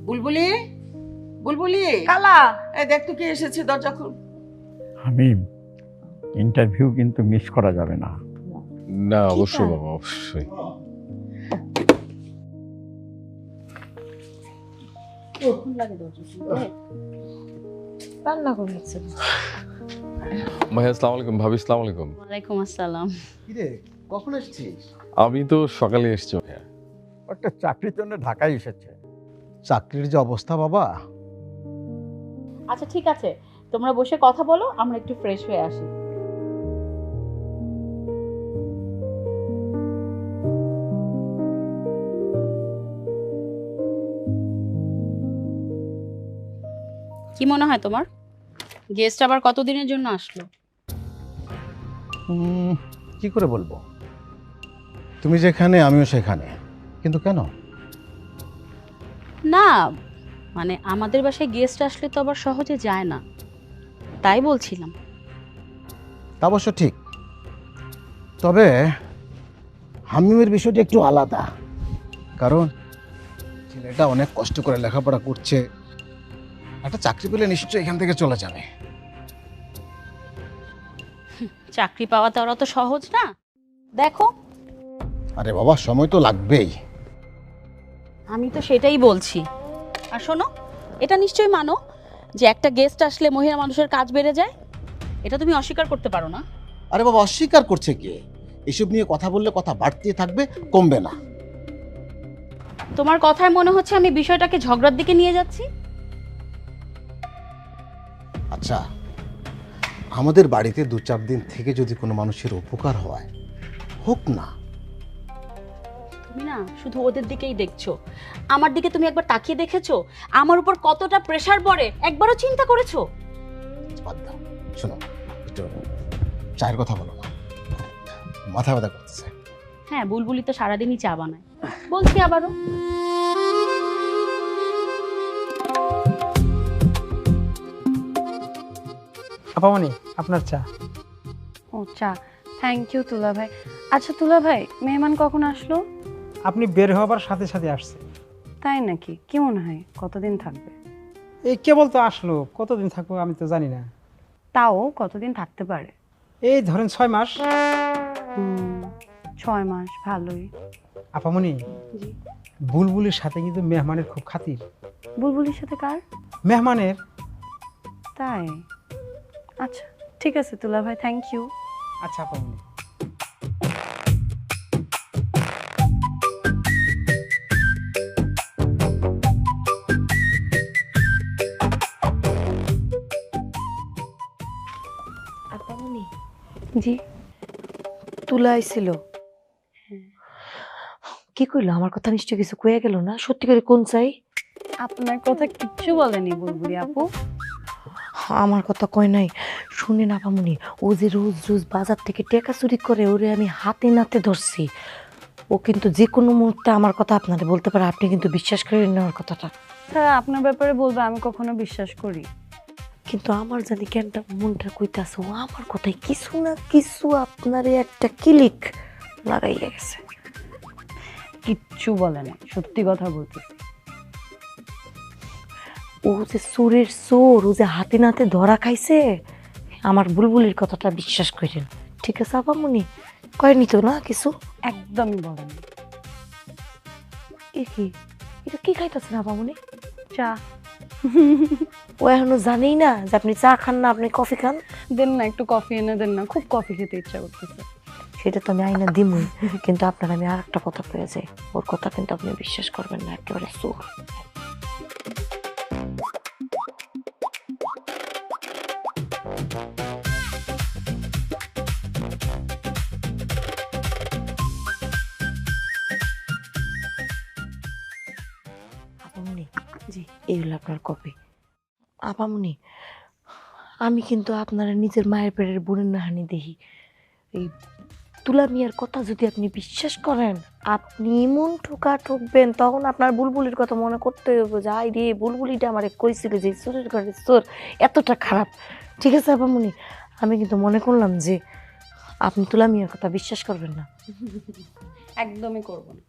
বুলবুলি, বুলবুলি, কালা, এই দেখ তো কে এসেছে, দরজা খুল। আমি ইন্টারভিউ কিন্তু মিস করা যাবে না। না, অবশ্যই বাবা, অবশ্যই। রান্না করেছে। ভাই আসসালামু আলাইকুম, ভাবি আসসালামু আলাইকুম। ওয়ালাইকুম আসসালাম। কিরে কখন এসেছিস? আমি তো সকালে এসেছি ভাইয়া। একটা চাকরির জন্য ঢাকায় এসেছে। চাকরির যে অবস্থা বাবা, আচ্ছা ঠিক আছে, তোমরা বসে কথা বলো, আমরা একটু ফ্রেশ হয়ে আসি। কি মনে হয় তোমার, গেস্ট আবার কতদিনের জন্য আসলো? কি করে বলবো? তুমি যেখানে আমিও সেখানে, কিন্তু কেন? না মানে আমাদের বাসায় গেস্ট আসলে তো আবার সহজে যায় না, তাই বলছিলাম। তা অবশ্য ঠিক, তবে হামিমের বিষয়টা একটু আলাদা। কারণ ছেলেটা অনেক কষ্ট করে লেখাপড়া করছে, একটা চাকরি পেলে নিশ্চয়ই এখান থেকে চলে যাবে। চাকরি পাওয়া তো আর অত সহজ না, দেখো। আরে বাবা, সময় তো লাগবেই। আমি তো সেটাই বলছি। আর শোনো, এটা নিশ্চয়ই মানো যে একটা গেস্ট আসলে মহিলা মানুষের কাজ বেড়ে যায়, এটা তুমি অস্বীকার করতে পারো না। আরে বাবা, অস্বীকার করছে কে? এসব নিয়ে কথা বললে কথা বাড়তেই থাকবে, কমবে না। তোমার কথায় মনে হচ্ছে আমি বিষয়টাকে ঝগড়ার দিকে নিয়ে যাচ্ছি। আচ্ছা, আমাদের বাড়িতে 2-4 দিন থেকে যদি কোনো মানুষের উপকার হয়, হোক না। তুমি না শুধু ওদের দিকেই দেখছো, আমার দিকে তুমি একবার তাকিয়ে দেখেছো আমার উপর কতটা প্রেসার পড়ে? একবারও চিন্তা করেছো? বাদ দাও, শোনো, একটু চায়ের কথা বলো না, মাথা ব্যথা করতেছে। হ্যাঁ, বুলবুলি তো সারাদিনই চা বানায়, বলছি আবারও। আপামনি, আপনার চা। ও চা, থ্যাংক ইউ তুলা ভাই। আচ্ছা তুলা ভাই, মেহমান কখন আসলো? আপনি বের হবার সাথে সাথে আসছে। তাই নাকি? কি মনে হয় কতদিন থাকবে? এই কেবল তো আসলো, কতদিন থাকবো আমি তো জানি না। তাও কতদিন থাকতে পারে? এই ধরেন 6 মাস। 6 মাস, ভালোই। আপামনি, জি। বুলবুলির সাথে কিন্তু মেহমানের খুব খাতির। বুলবুলির সাথে কার? মেহমানের। তাই? আচ্ছা ঠিক আছে তুলা ভাই, থ্যাংক ইউ। আচ্ছা আপামনি। আপামনি। জি। তুলা আইছিল। কি কইলো? আমার কথা নিশ্চয় কিছু কয়ে গেল না? সত্যি করে কোন চাই? আপনার কথা কিচ্ছু বলেনি বুলবুলি আপু। আমার কথা কয় নাই। শুনেন আপামনি, ও যে রোজ রোজ বাজার থেকে টাকা চুরি করে, ওরে আমি হাতে নাতে ধরছি। ও কিন্তু যে কোনো মুহূর্তে আমার কথা আপনারে বলতে পারে, আপনি কিন্তু বিশ্বাস করেন না ওর কথাটা। হ্যাঁ, আপনার ব্যাপারে বলবো, আমি কখনো বিশ্বাস করি। কিন্তু আমার জানি কেনটা মনটা কইতাছে, ও আমার কথায় কিছু না কিছু আপনারে একটা কিলিক লাগাইয়া গেছে। কিচ্ছু বলে না, সত্যি কথা বলতেছি। ও যে চোরের চোর, ও যে হাতে নাতে ধরা খাইছে, আমার বুলবুলির কথাটা বিশ্বাস করেন। ঠিক আছে আপামনি? কয়নি তো না কিছু? একদমই বলে না। এ কি, এটা কি খাইতেছেন আপামনি? চা। ও এখনো জানেই না যে আপনি চা খান না, আপনি কফি খান? দেন না, একটু কফি এনে দেন না, খুব কফি খেতে ইচ্ছা করতেছে। সেটা তো আমি আইনা দিমই, কিন্তু আপনার আমি আর একটা কথা কয়ে যাই, ওর কথা কিন্তু আপনি বিশ্বাস করবেন না, একেবারে চোর। আপামনি, জি, এই হলো আপনার কপি। আপামনি, আমি কিন্তু আপনার নিজের মায়ের পেটের বোনের নাহানি দেখি। এই তুলা মিয়ার কথা যদি আপনি বিশ্বাস করেন, আপনি এমন ঠোকা ঠকবেন, তখন আপনার বুলবুলির কথা মনে করতে হবে যে আই রে, বুলবুলিটা আমারে কইছিল যে চোরের ঘরে চোর এতটা খারাপ। ঠিক আছে আপামনি, আমি কিন্তু মনে করলাম যে আপনি তুলা মিয়ার কথা বিশ্বাস করবেন না। একদমই করবো না।